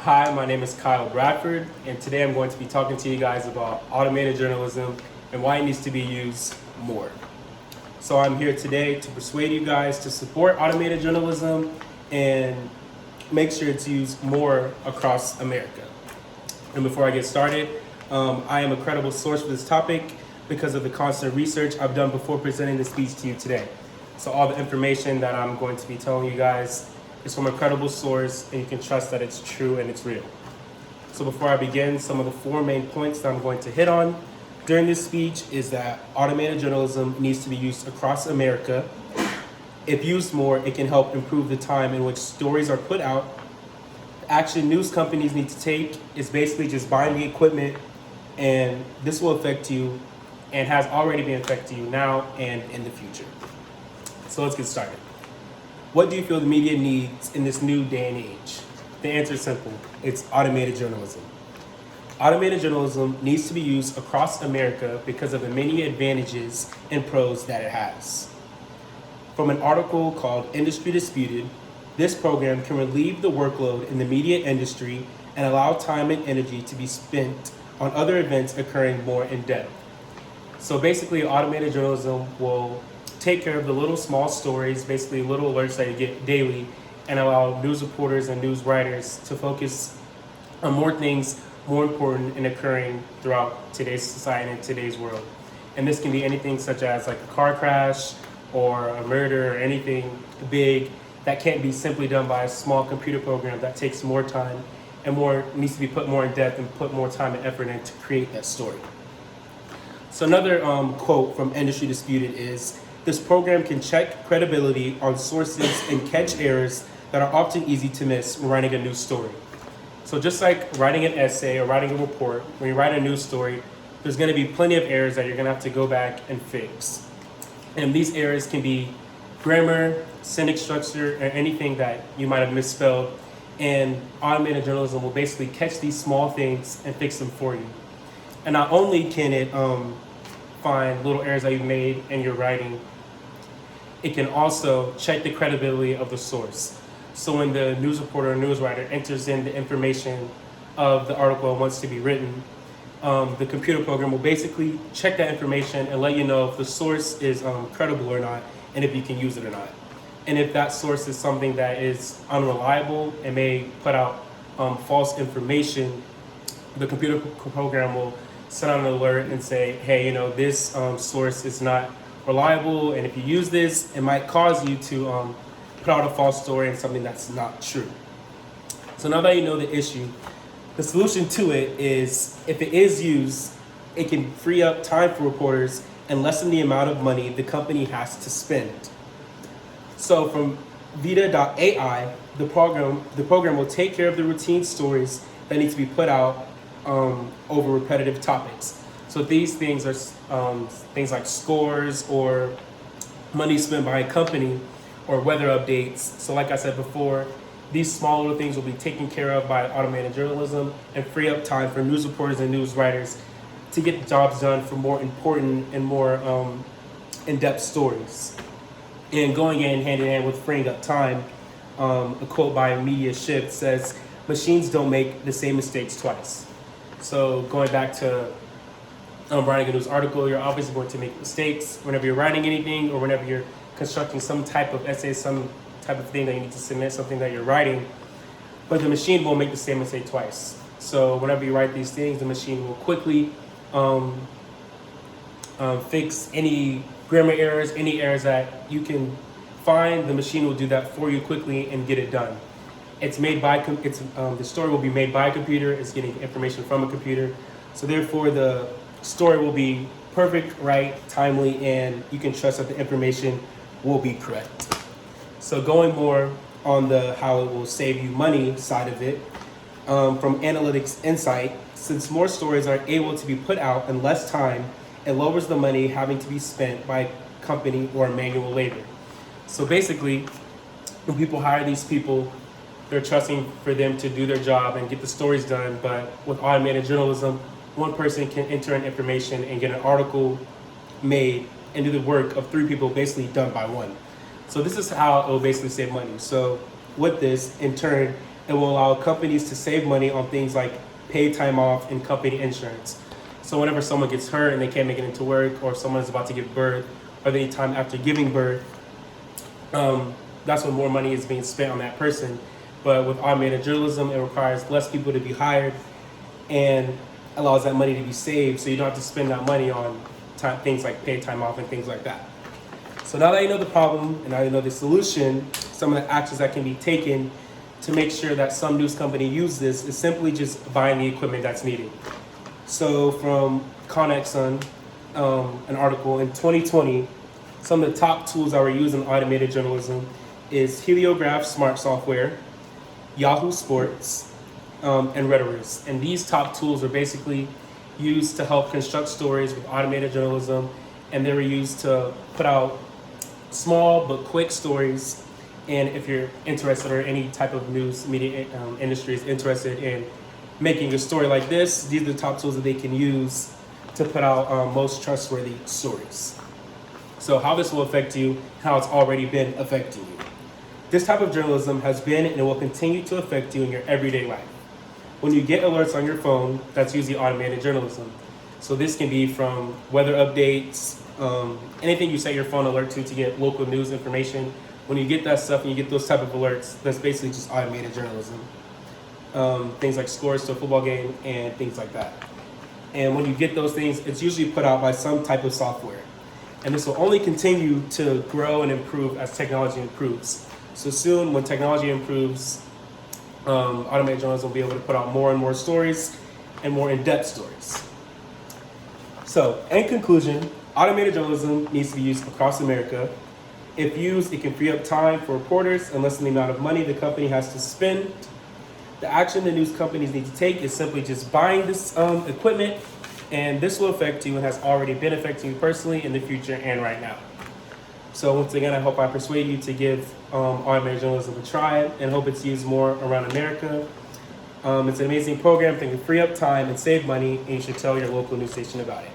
Hi, my name is Kyle Bradford, and today I'm going to be talking to you guys about automated journalism and why it needs to be used more. So I'm here today to persuade you guys to support automated journalism and make sure it's used more across America. And before I get started, I am a credible source for this topic because of the constant research I've done before presenting this speech to you today. So all the information that I'm going to be telling you guys is from a credible source, and you can trust that it's true and it's real. So before I begin, some of the four main points that I'm going to hit on during this speech is that automated journalism needs to be used across America. If used more, it can help improve the time in which stories are put out. The action news companies need to take is basically just buying the equipment, and this will affect you and has already been affecting you now and in the future. So let's get started. What do you feel the media needs in this new day and age? The answer is simple. It's automated journalism. Automated journalism needs to be used across America because of the many advantages and pros that it has. From an article called Industry Disputed, this program can relieve the workload in the media industry and allow time and energy to be spent on other events occurring more in depth. So basically, automated journalism will take care of the little small stories, basically little alerts that you get daily, and allow news reporters and news writers to focus on more things more important and occurring throughout today's society and today's world. And this can be anything such as like a car crash or a murder or anything big that can't be simply done by a small computer program that takes more time and more needs to be put more in depth and put more time and effort in to create that story. So another quote from Industry Disputed is, "This program can check credibility on sources and catch errors that are often easy to miss when writing a news story." So just like writing an essay or writing a report, when you write a news story, there's going to be plenty of errors that you're going to have to go back and fix. And these errors can be grammar, sentence structure, or anything that you might have misspelled. And automated journalism will basically catch these small things and fix them for you. And not only can it find little errors that you've made in your writing, it can also check the credibility of the source. So when the news reporter or news writer enters in the information of the article and wants to be written, the computer program will basically check that information and let you know if the source is credible or not, and if you can use it or not. And if that source is something that is unreliable and may put out false information, the computer program will send out an alert and say, hey, this source is not reliable, and if you use this, it might cause you to put out a false story and something that's not true. So now that you know the issue, the solution to it is, if it is used, it can free up time for reporters and lessen the amount of money the company has to spend. So from Vita.ai, the program will take care of the routine stories that need to be put out over repetitive topics. So these things are things like scores or money spent by a company or weather updates. So like I said before, these small little things will be taken care of by automated journalism and free up time for news reporters and news writers to get the jobs done for more important and more in-depth stories. And going in hand in hand with freeing up time, a quote by Media Shift says, "Machines don't make the same mistakes twice." So going back to writing a news article, you're obviously going to make mistakes whenever you're writing anything or whenever you're constructing some type of essay, some type of thing that you need to submit, something that you're writing. But the machine won't make the same mistake twice. So whenever you write these things, the machine will quickly fix any grammar errors, any errors that you can find. The machine will do that for you quickly and get it done. It's made by the story will be made by a computer. It's getting information from a computer. So therefore, the story will be perfect, right, timely, and you can trust that the information will be correct. So going more on the how it will save you money side of it, from Analytics Insight, since more stories are able to be put out in less time, it lowers the money having to be spent by company or manual labor. So basically, when people hire these people, they're trusting for them to do their job and get the stories done. But with automated journalism, one person can enter in information and get an article made and do the work of three people basically done by one. So this is how it will basically save money. So with this, in turn, It will allow companies to save money on things like paid time off and company insurance. So whenever someone gets hurt and they can't make it into work, or someone is about to give birth, or any time after giving birth, that's when more money is being spent on that person. But with automated journalism, it requires less people to be hired and allows that money to be saved, so you don't have to spend that money on things like paid time off and things like that. So now that you know the problem and now you know the solution, some of the actions that can be taken to make sure that some news company use this is simply just buying the equipment that's needed. So from ConXsun, an article in 2020, some of the top tools that were used in automated journalism is Heliograph Smart Software, Yahoo Sports, and Reuters. And these top tools are basically used to help construct stories with automated journalism, and they were used to put out small but quick stories. And if you're interested, or any type of news media industry is interested in making a story like this, these are the top tools that they can use to put out most trustworthy stories. So how this will affect you, how it's already been affecting you. This type of journalism has been and it will continue to affect you in your everyday life. When you get alerts on your phone, that's usually automated journalism. So this can be from weather updates, anything you set your phone alert to get local news information. When you get that stuff and you get those type of alerts, that's basically just automated journalism. Things like scores to a football game and things like that. And when you get those things, it's usually put out by some type of software. And this will only continue to grow and improve as technology improves. So soon, when technology improves, automated journalism will be able to put out more and more stories and more in-depth stories. So, in conclusion, automated journalism needs to be used across America. If used, it can free up time for reporters and lessen the amount of money the company has to spend. The action the news companies need to take is simply just buying this equipment, and this will affect you and has already been affecting you personally, in the future, and right now. So once again, I hope I persuade you to give automated journalism a try, and hope it's used more around America. It's an amazing program that can free up time and save money, and you should tell your local news station about it.